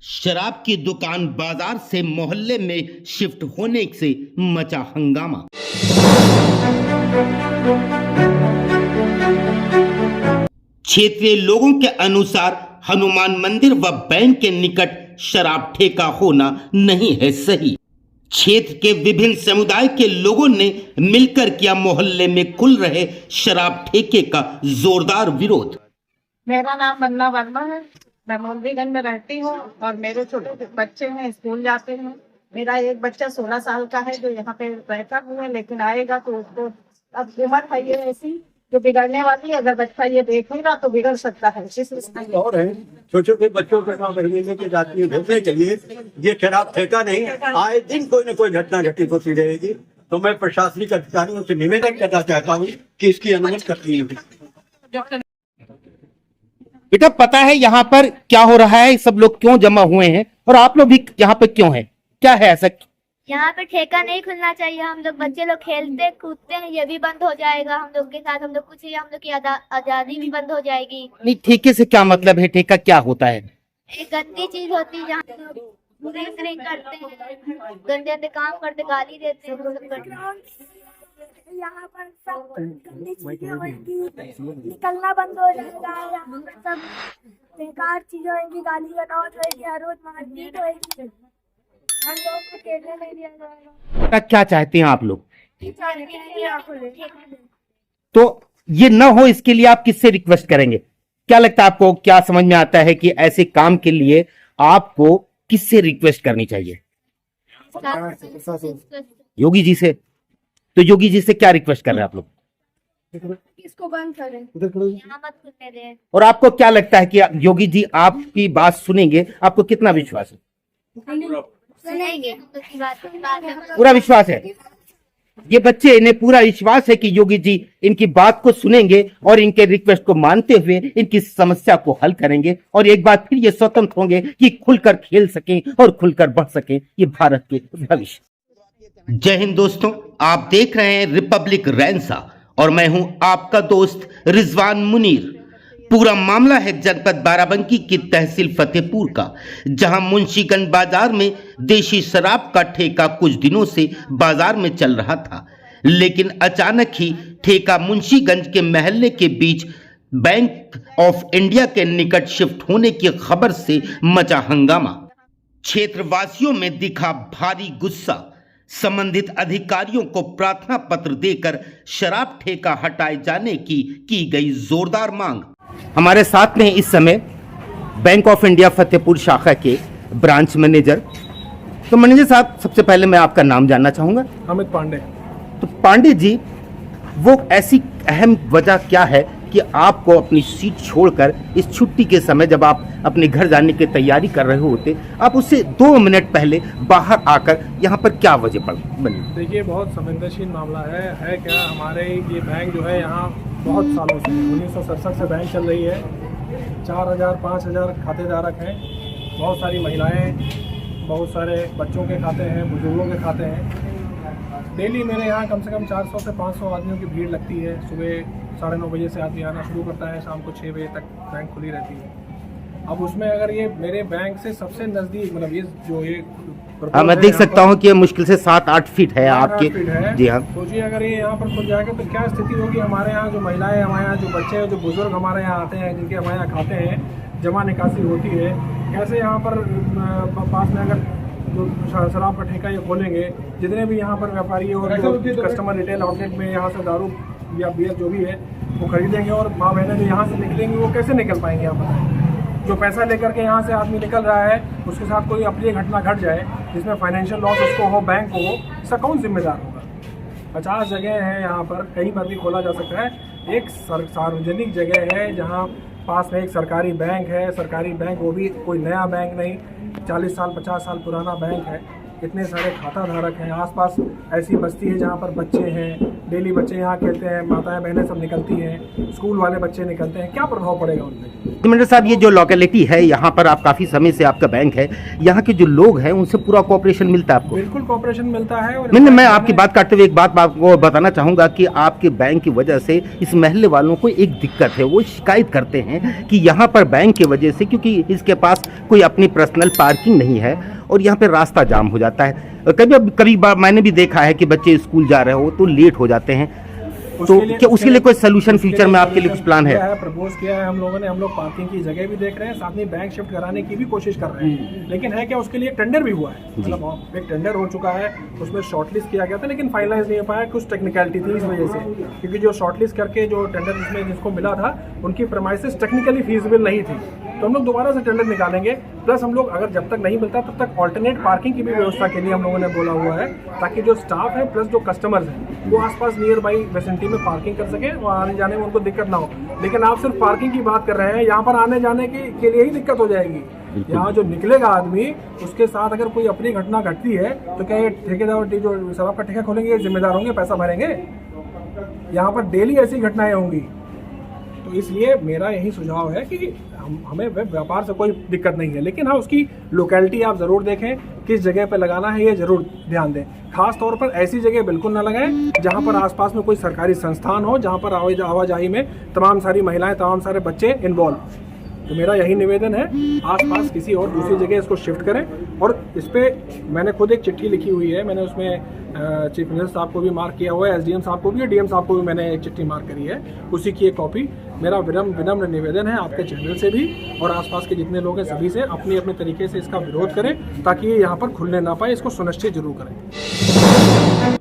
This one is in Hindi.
शराब की दुकान बाजार से मोहल्ले में शिफ्ट होने से मचा हंगामा। क्षेत्रीय लोगों के अनुसार हनुमान मंदिर व बैंक के निकट शराब ठेका होना नहीं है सही। क्षेत्र के विभिन्न समुदाय के लोगों ने मिलकर किया मोहल्ले में खुल रहे शराब ठेके का जोरदार विरोध। मेरा नाम बन्ना वर्मा है। मैं मोहल्लीगंज में रहती हूँ और मेरे छोटे बच्चे हैं, स्कूल जाते हैं। मेरा एक बच्चा 16 साल का है जो यहाँ पे रहता हुआ है, लेकिन आएगा तो उसको अब उम्र है ये ऐसी जो बिगड़ने वाली है। अगर बच्चा ये देखेगा तो बिगड़ सकता है। और है छोटे छोटे बच्चों के साथ लेके जाती है भेजने के लिए। ये शराब ठेका नहीं, आए दिन कोई न कोई घटना घटित होती रहेगी। तो मैं प्रशासनिक अधिकारियों से निवेदन करना चाहता हूँ कि इसकी अनुमति करनी होगी। बेटा, पता है यहाँ पर क्या हो रहा है? सब लोग क्यों जमा हुए हैं और आप लोग भी यहाँ पे क्यों हैं? क्या है ऐसा? यहाँ पे ठेका नहीं खुलना चाहिए। हम लोग बच्चे लोग खेलते कूदते हैं, ये भी बंद हो जाएगा। हम लोग के साथ हम लोग कुछ ही, हम लोग की आजादी भी बंद हो जाएगी। नहीं, ठेके से क्या मतलब है? ठेका क्या होता है? एक गंदी चीज होती है जहाँ ड्रिंक करते हैं, गंदे गंदे काम करते, गाली देते हैं। यहाँ पर सब गंदी चीजें होंगी, निकलना बंद हो जाएगा। यहाँ पर सब बेकार चीजें होंगी, गाली गलौज होगी, हर रोज मारपीट होगी। हम लोग को खेलने नहीं दिया जाएगा। क्या चाहते हैं आप लोग? ठेका तो ये न हो, इसके लिए आप किससे रिक्वेस्ट करेंगे? क्या लगता है आपको? क्या समझ में आता है कि ऐसे काम के लिए आपको किससे रिक्वेस्ट करनी चाहिए? योगी जी से। तो योगी जी से क्या रिक्वेस्ट कर रहे हैं आप लोग? इसको बंद करें, यहाँ मत खुलने दें। और आपको क्या लगता है कि योगी जी आपकी बात सुनेंगे? आपको कितना विश्वास है? सुनेंगे हम लोग की बात। पूरा विश्वास है। ये बच्चे, इन्हें पूरा विश्वास है कि योगी जी इनकी बात को सुनेंगे और इनके रिक्वेस्ट को मानते हुए इनकी समस्या को हल करेंगे और एक बार फिर ये स्वतंत्र होंगे कि खुलकर खेल सकें और खुलकर बढ़ सकें ये भारत के भविष्य। जय हिंद दोस्तों, आप देख रहे हैं रिपब्लिक रैंसा और मैं हूं आपका दोस्त रिजवान मुनीर। पूरा मामला है जनपद बाराबंकी की तहसील फतेहपुर का, जहां मुंशीगंज बाजार में देशी शराब का ठेका कुछ दिनों से बाजार में चल रहा था, लेकिन अचानक ही ठेका मुंशीगंज के महल्ले के बीच बैंक ऑफ इंडिया के निकट शिफ्ट होने की खबर से मचा हंगामा। क्षेत्रवासियों में दिखा भारी गुस्सा। संबंधित अधिकारियों को प्रार्थना पत्र देकर शराब ठेका हटाए जाने की गई जोरदार मांग। हमारे साथ में इस समय बैंक ऑफ इंडिया फतेहपुर शाखा के ब्रांच मैनेजर। तो मैनेजर साहब, सबसे पहले मैं आपका नाम जानना चाहूंगा। अमित पांडे। तो पांडे जी, वो ऐसी अहम वजह क्या है कि आपको अपनी सीट छोड़कर इस छुट्टी के समय, जब आप अपने घर जाने की तैयारी कर रहे होते, आप उससे 2 मिनट पहले बाहर आकर यहाँ पर क्या वजह बनी? देखिए, बहुत संवेदनशील मामला है क्या, हमारे ये बैंक जो है यहाँ बहुत सालों से 1967 से बैंक चल रही है। 4000-5000 खातेधारक हैं, बहुत सारी महिलाएं, बहुत सारे बच्चों के खाते हैं, बुजुर्गों के खाते हैं। डेली मेरे यहाँ कम से कम 400 से 500 आदमियों की भीड़ लगती है। सुबह 9:30 बजे से आदमी आना शुरू करता है, शाम को 6 बजे तक बैंक खुली रहती है। अब उसमें अगर ये मेरे बैंक से सबसे नज़दीक, मतलब ये जो ये मैं देख सकता हूँ कि ये मुश्किल से 7-8 फीट है आपके। जी हाँ। सोचिए, अगर ये यहाँ पर खुल जाएगा तो क्या स्थिति होगी। हमारे यहाँ जो महिलाएं, हमारे यहाँ जो बच्चे हैं, जो बुजुर्ग हमारे यहाँ आते हैं, जिनके हमारे यहाँ खाते हैं, जमा निकासी होती है, कैसे यहाँ पर पास में अगर जो शराब का ठेका ये खोलेंगे, जितने भी यहाँ पर व्यापारी और जो कस्टमर रिटेल आउटलेट में यहाँ से दारू या बियर जो भी है वो खरीदेंगे, और माँ बहनें जो यहाँ से निकलेंगी वो कैसे निकल पाएंगे? आप बताएं। जो पैसा लेकर के यहाँ से आदमी निकल रहा है, उसके साथ कोई अप्रिय घटना घट जाए जिसमें फाइनेंशियल लॉस उसको हो, बैंक को हो, इसका कौन जिम्मेदार होगा? 50 जगह हैं यहाँ पर, कहीं पर भी खोला जा सकता है। एक सार्वजनिक जगह है जहाँ पास में एक सरकारी बैंक है। सरकारी बैंक, वो भी कोई नया बैंक नहीं, 40 साल 50 साल पुराना बैंक है। इतने सारे खाता धारक हैं, आसपास ऐसी बस्ती है जहाँ पर बच्चे हैं, डेली बच्चे यहाँ खेलते हैं, माताएं बहनें सब निकलती हैं, स्कूल वाले बच्चे निकलते हैं, क्या प्रभाव पड़ेगा उन पर? मंडल साहब, ये जो लोकेलिटी है यहाँ पर, आप काफी समय से आपका बैंक है, यहाँ के जो लोग हैं उनसे पूरा कोऑपरेशन मिलता है आपको? बिल्कुल कोऑपरेशन मिलता है। और नहीं, मैं आपकी बात काटते हुए एक बात आपको बताना चाहूंगा कि आपके बैंक की वजह से इस महल्ले वालों को एक दिक्कत है, वो शिकायत करते हैं कि यहाँ पर बैंक की वजह से, क्योंकि इसके पास कोई अपनी पर्सनल पार्किंग नहीं है और यहाँ पे रास्ता जाम हो जाता है। कभी मैंने भी देखा है कि बच्चे स्कूल जा रहे हो तो लेट हो जाते हैं, तो क्या उसके लिए कोई सोल्यूशन फ्यूचर में आपके लिए कुछ प्लान है? प्रपोज किया है हम लोगों ने, हम लोग पार्किंग की जगह भी देख रहे हैं, साथ में बैंक शिफ्ट कराने की भी कोशिश कर रहे हैं, लेकिन है क्या, उसके लिए टेंडर भी हुआ है, मतलब एक टेंडर हो चुका है, उसमें शॉर्टलिस्ट किया गया था लेकिन फाइनलाइज नहीं हो पाया, कुछ टेक्निकलिटी थी इस वजह से, क्योंकि जो शॉर्टलिस्ट करके जो टेंडर जिसमें जिसको मिला था उनकी प्रेमाइसेस टेक्निकली फीजिबल नहीं थी, तो हम लोग दोबारा से टेंडर निकालेंगे। प्लस हम लोग अगर जब तक नहीं मिलता तब तक ऑल्टरनेट पार्किंग की भी व्यवस्था के लिए हम लोगों ने बोला हुआ है, ताकि जो स्टाफ है प्लस जो कस्टमर्स हैं वो आसपास नियर बाई वेसिनिटी में पार्किंग कर सके और आने जाने में उनको दिक्कत ना हो। लेकिन आप सिर्फ पार्किंग की बात कर रहे हैं, यहाँ पर आने जाने के लिए ही दिक्कत हो जाएगी। यहाँ जो निकलेगा आदमी, उसके साथ अगर कोई अपनी घटना घटती है तो क्या ये ठेकेदार जो शराब का ठेका खोलेंगे जिम्मेदार होंगे, पैसा भरेंगे? यहाँ पर डेली ऐसी घटनाएं होंगी। तो इसलिए मेरा यही सुझाव है कि हमें व्यापार से कोई दिक्कत नहीं है, लेकिन हाँ उसकी लोकेलिटी आप ज़रूर देखें, किस जगह पे लगाना है ये ज़रूर ध्यान दें। खास तौर पर ऐसी जगह बिल्कुल ना लगाएं जहाँ पर आसपास में कोई सरकारी संस्थान हो, जहाँ पर आवाजाही में तमाम सारी महिलाएं, तमाम सारे बच्चे इन्वॉल्व। तो मेरा यही निवेदन है, आसपास किसी और दूसरी जगह इसको शिफ्ट करें। और इस पर मैंने खुद एक चिट्ठी लिखी हुई है, मैंने उसमें चीफ मिनिस्टर साहब को भी मार्क किया हुआ है, एसडीएम साहब को भी और डीएम साहब को भी मैंने एक चिट्ठी मार्क करी है, उसी की एक कॉपी। मेरा विनम्र निवेदन है आपके चैनल से भी और आसपास के जितने लोग हैं सभी से, अपने अपने तरीके से इसका विरोध करें ताकि ये यहाँ पर खुलने ना पाए, इसको सुनिश्चित जरूर करें।